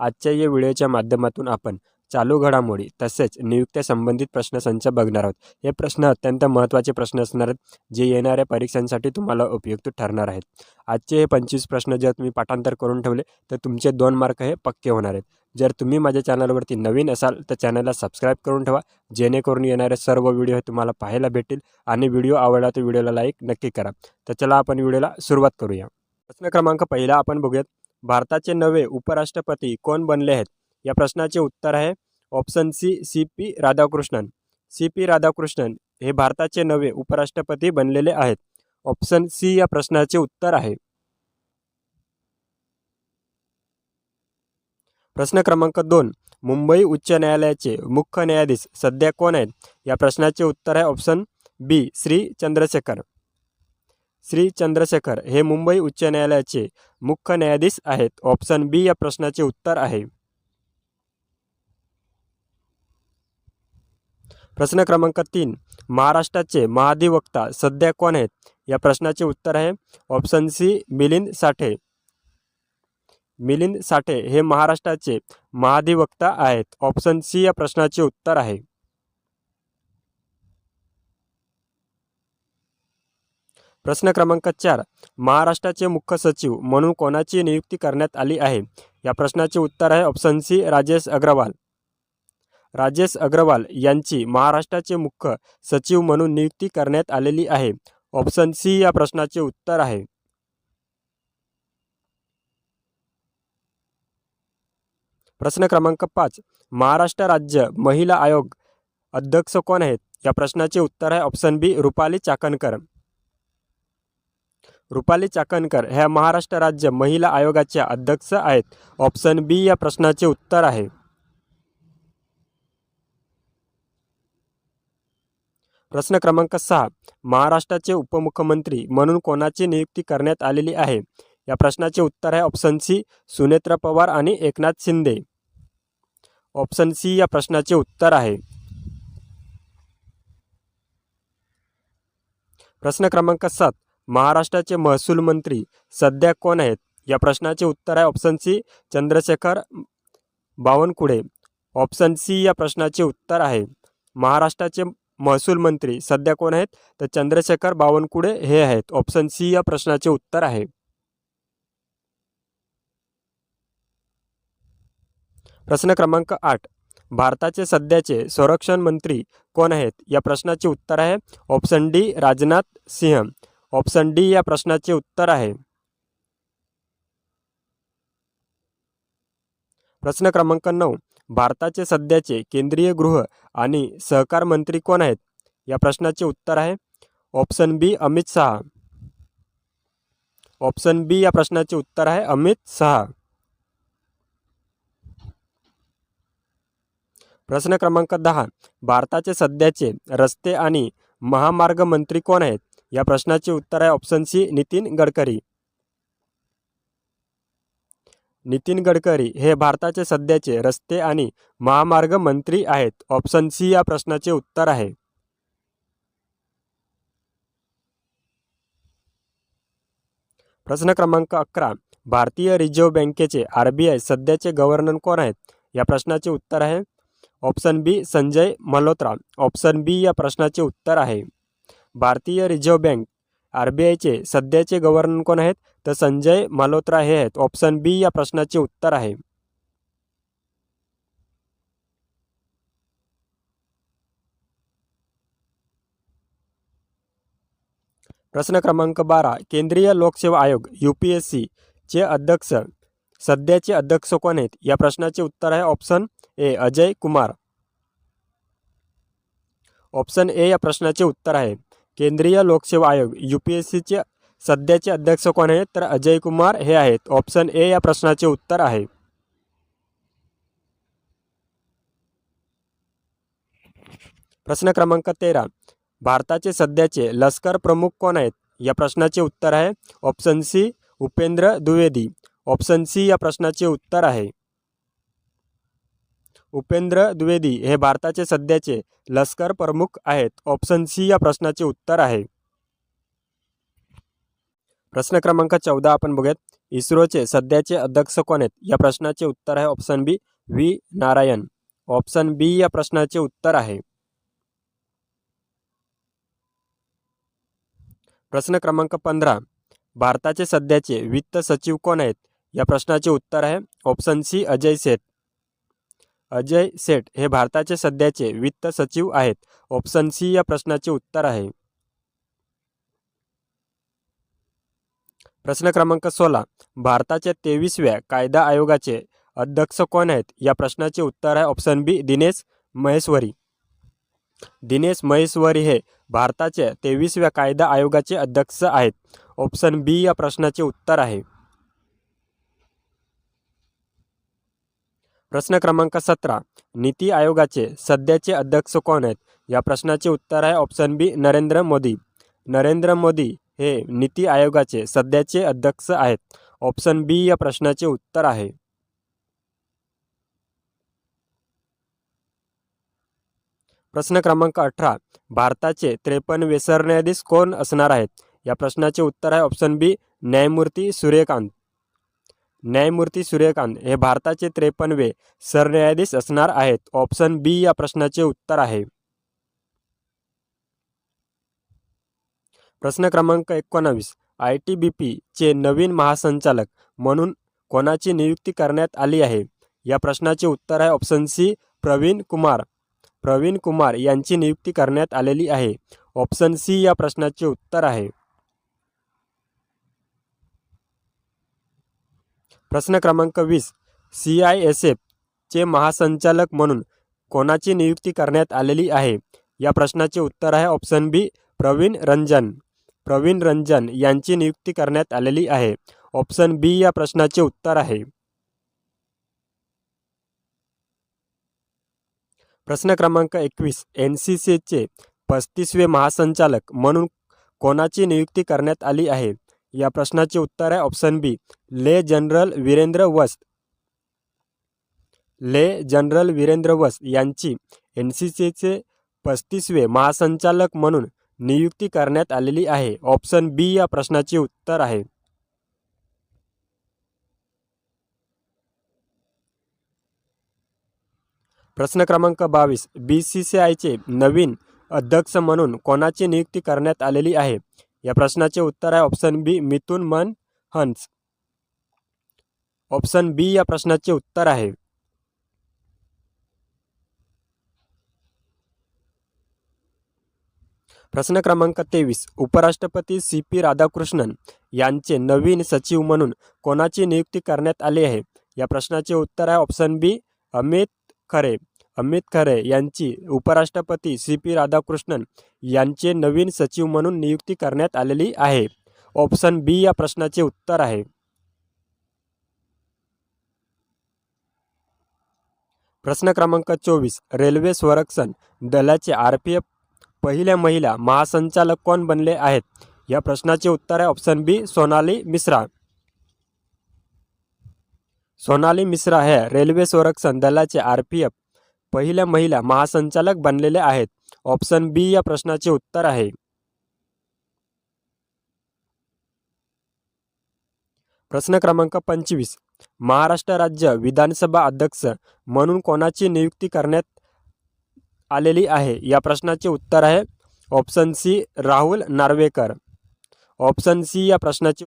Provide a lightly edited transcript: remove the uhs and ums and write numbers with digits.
आजच्या या व्हिडिओच्या माध्यमातून आपण चालू घडामोडी तसेच नियुक्त्या संबंधित प्रश्नसंच बघणार आहोत. हे प्रश्न अत्यंत महत्त्वाचे प्रश्न असणार आहेत, जे येणाऱ्या परीक्षांसाठी तुम्हाला उपयुक्त ठरणार आहेत. आजचे हे 25 प्रश्न जर तुम्ही पाठांतर करून ठेवले तर तुमचे 2 मार्क हे पक्के होणार आहेत. जर तुम्ही माझ्या चॅनलवरती नवीन असाल तर चॅनलला सबस्क्राईब करून ठेवा, जेणेकरून येणारे सर्व व्हिडिओ हे तुम्हाला पाहायला भेटतील. आणि व्हिडिओ आवडला तर व्हिडिओला लाईक नक्की करा. तर चला आपण व्हिडिओला सुरुवात करूया. प्रश्न क्रमांक पहिला आपण बघूयात. भारताचे नवे उपराष्ट्रपती कोण बनले आहेत? या प्रश्नाचे उत्तर आहे ऑप्शन सी, सी.पी. राधाकृष्णन. सी.पी. राधाकृष्णन हे भारताचे नवे उपराष्ट्रपती बनलेले आहेत. ऑप्शन सी या प्रश्नाचे उत्तर आहे. प्रश्न क्रमांक 2. मुंबई उच्च न्यायालयाचे मुख्य न्यायाधीश सध्या कोण आहेत? या प्रश्नाचे उत्तर आहे ऑप्शन बी, श्री चंद्रशेखर. श्री चंद्रशेखर हे मुंबई उच्च न्यायालयाचे मुख्य न्यायाधीश आहेत. ऑप्शन बी या प्रश्नाचे उत्तर आहे. प्रश्न क्रमांक 3. महाराष्ट्राचे महाधिवक्ता सध्या कोण आहेत? या प्रश्नाचे उत्तर आहे ऑप्शन सी, मिलिंद साठे. मिलिंद साठे हे महाराष्ट्राचे महाधिवक्ता आहेत. ऑप्शन सी या प्रश्नाचे उत्तर आहे. प्रश्न क्रमांक 4. महाराष्ट्राचे मुख्य सचिव म्हणून कोणाची नियुक्ती करण्यात आली आहे? या प्रश्नाचे उत्तर आहे ऑप्शन सी, राजेश अग्रवाल. राजेश अग्रवाल यांची महाराष्ट्राचे मुख्य सचिव म्हणून नियुक्ती करण्यात आलेली आहे. ऑप्शन सी या प्रश्नाचे उत्तर आहे. प्रश्न क्रमांक 5. महाराष्ट्र राज्य महिला आयोग अध्यक्ष कोण आहेत? या प्रश्नाचे उत्तर आहे ऑप्शन बी, रुपाली चाकणकर. रुपाली चाकणकर ह्या महाराष्ट्र राज्य महिला आयोगाच्या अध्यक्ष आहेत. ऑप्शन बी या प्रश्नाचे उत्तर आहे. प्रश्न क्रमांक 6. महाराष्ट्राचे उपमुख्यमंत्री म्हणून कोणाची नियुक्ती करण्यात आलेली आहे? या प्रश्नाचे उत्तर आहे ऑप्शन सी, सुनेत्र पवार आणि एकनाथ शिंदे. ऑप्शन सी या प्रश्नाचे उत्तर आहे. प्रश्न क्रमांक 7. महाराष्ट्राचे महसूल मंत्री सध्या कोण आहेत? या प्रश्नाचे उत्तर आहे option C, Chandrashekhar Bawankule. Option C या प्रश्नाचे उत्तर आहे. महाराष्ट्राचे महसूल मंत्री सध्या कोण आहेत? तर चंद्रशेखर बावनकुळे हे आहेत. ऑप्शन सी या प्रश्नाचे उत्तर आहे. प्रश्न क्रमांक 8. भारताचे सध्याचे संरक्षण मंत्री कोण आहेत? या प्रश्नाचे उत्तर आहे option D, Rajnath Singh. Option D या प्रश्नाचे उत्तर आहे. प्रश्न क्रमांक 9. भारताचे सध्याचे केंद्रीय गृह आणि सहकार मंत्री कोण आहेत? या प्रश्नाचे उत्तर आहे ऑप्शन बी, अमित शहा. ऑप्शन बी या प्रश्नाचे उत्तर आहे अमित शहा. प्रश्न क्रमांक 10. भारताचे सध्याचे रस्ते आणि महामार्ग मंत्री कोण आहेत? या प्रश्नाचे उत्तर आहे ऑप्शन सी, नितीन गडकरी. नितीन गडकरी हे भारताचे सध्याचे रस्ते आणि महामार्ग मंत्री आहेत. ऑप्शन सी या प्रश्नाचे उत्तर आहे. प्रश्न क्रमांक 11. भारतीय रिझर्व्ह बँकेचे RBI सध्याचे गव्हर्नर कोण आहेत? या प्रश्नाचे उत्तर आहे ऑप्शन बी, संजय मल्होत्रा. ऑप्शन बी या प्रश्नाचे उत्तर आहे. भारतीय रिझर्व्ह बँक RBIचे सध्याचे गव्हर्नर कोण आहेत? तर संजय मल्होत्रा हे आहेत. ऑप्शन बी या प्रश्नाचे उत्तर आहे. प्रश्न क्रमांक 12. केंद्रीय लोकसेवा आयोग UPSC चे अध्यक्ष सध्याचे अध्यक्ष कोण आहेत? या प्रश्नाचे उत्तर आहे option A, Ajay Kumar. Option A या प्रश्नाचे उत्तर आहे. केंद्रीय लोकसेवा आयोग UPSC चे सध्याचे अध्यक्ष कोण आहेत? तर अजय कुमार हे आहेत. ऑप्शन ए या प्रश्नाचे उत्तर आहे. प्रश्न क्रमांक 13. भारताचे सध्याचे लष्कर प्रमुख कोण आहेत? या प्रश्नाचे उत्तर आहे option C, Upendra Dwivedi. Option C या प्रश्नाचे उत्तर आहे. उपेंद्र द्विवेदी हे भारताचे सध्याचे लष्कर प्रमुख आहेत. ऑप्शन सी या प्रश्नाचे उत्तर आहे. प्रश्न क्रमांक 14 आपण बघूयात. इस्रोचे सध्याचे अध्यक्ष कोण आहेत? या प्रश्नाचे उत्तर आहे ऑप्शन बी व्ही नारायण. ऑप्शन बी या प्रश्नाचे उत्तर आहे. प्रश्न क्रमांक 15. भारताचे सध्याचे वित्त सचिव कोण आहेत? या प्रश्नाचे उत्तर आहे ऑप्शन सी अजय सेठ. अजय सेठ हे भारताचे सध्याचे वित्त सचिव आहेत. ऑप्शन सी या प्रश्नाचे उत्तर आहे. प्रश्न क्रमांक 16. भारताच्या 23व्या कायदा आयोगाचे अध्यक्ष कोण आहेत? या प्रश्नाचे उत्तर आहे ऑप्शन बी दिनेश महेश्वरी. दिनेश महेश्वरी हे भारताच्या 23व्या कायदा आयोगाचे अध्यक्ष आहेत. ऑप्शन बी या प्रश्नाचे उत्तर आहे. प्रश्न क्रमांक 17. नीती आयोगाचे सध्याचे अध्यक्ष कोण आहेत? या प्रश्नाचे उत्तर आहे ऑप्शन बी नरेंद्र मोदी. नरेंद्र मोदी हे नीती आयोगाचे सध्याचे अध्यक्ष आहेत. ऑप्शन बी या प्रश्नाचे उत्तर आहे. प्रश्न क्रमांक 18. भारताचे 53वे सरन्यायाधीश कोण असणार आहेत? या प्रश्नाचे उत्तर आहे ऑप्शन बी न्यायमूर्ती सूर्यकांत. न्यायमूर्ती सूर्यकांत हे भारताचे 53वे सरन्यायाधीश असणार आहेत. ऑप्शन बी या प्रश्नाचे उत्तर आहे. प्रश्न क्रमांक 19. ITBP चे नवीन महासंचालक म्हणून कोणाची नियुक्ती करण्यात आली आहे? या प्रश्नाचे उत्तर आहे ऑप्शन सी प्रवीण कुमार. प्रवीण कुमार यांची नियुक्ती करण्यात आलेली आहे. ऑप्शन सी या प्रश्नाचे उत्तर आहे. प्रश्न क्रमांक 20. CISF चे महासंचालक म्हणून कोणाची नियुक्ती करण्यात आलेली आहे? या प्रश्नाचे उत्तर आहे ऑप्शन बी प्रवीण रंजन. प्रवीण रंजन यांची नियुक्ती करण्यात आलेली आहे. ऑप्शन बी या प्रश्नाचे उत्तर आहे. प्रश्न क्रमांक 21. NCCचे 35वे महासंचालक म्हणून कोणाची नियुक्ती करण्यात आली आहे? या प्रश्नाचे उत्तर आहे ऑप्शन बी ले जनरल वीरेंद्र वस्त. ले जनरल वीरेंद्र वस्त यांची NCCचे 35वे महासंचालक म्हणून नियुक्ती करण्यात आलेली आहे. ऑप्शन बी या प्रश्नाचे उत्तर आहे. प्रश्न क्रमांक 22. BCCIचे नवीन अध्यक्ष म्हणून कोणाची नियुक्ती करण्यात आलेली आहे? या प्रश्नाचे उत्तर आहे ऑप्शन बी मिथुन मन हंस. ऑप्शन बी या प्रश्नाचे उत्तर आहे. प्रश्न क्रमांक 23. उपराष्ट्रपती CP राधाकृष्णन यांचे नवीन सचिव म्हणून कोणाची नियुक्ती करण्यात आली आहे? या प्रश्नाचे उत्तर आहे ऑप्शन बी अमित खरे. अमित खरे यांची उपराष्ट्रपती CP राधाकृष्णन यांचे नवीन सचिव म्हणून नियुक्ती करण्यात आलेली आहे. ऑप्शन बी या प्रश्नाचे उत्तर आहे. प्रश्न क्रमांक 24. रेल्वे संरक्षण दलाचे RPF पहिल्या महिला महासंचालक कोण बनले आहेत? या प्रश्नाचे उत्तर आहे ऑप्शन बी सोनाली मिश्रा. सोनाली मिश्रा हे रेल्वे संरक्षण दलाचे RPF पहिल्या महिला महासंचालक बनलेले आहेत. ऑप्शन बी या प्रश्नाचे उत्तर आहे. प्रश्न क्रमांक 25. महाराष्ट्र राज्य विधानसभा अध्यक्ष म्हणून कोणाची नियुक्ती करण्यात आलेली आहे? या प्रश्नाचे उत्तर आहे option C Rahul Narwekar. Option C या प्रश्नाचे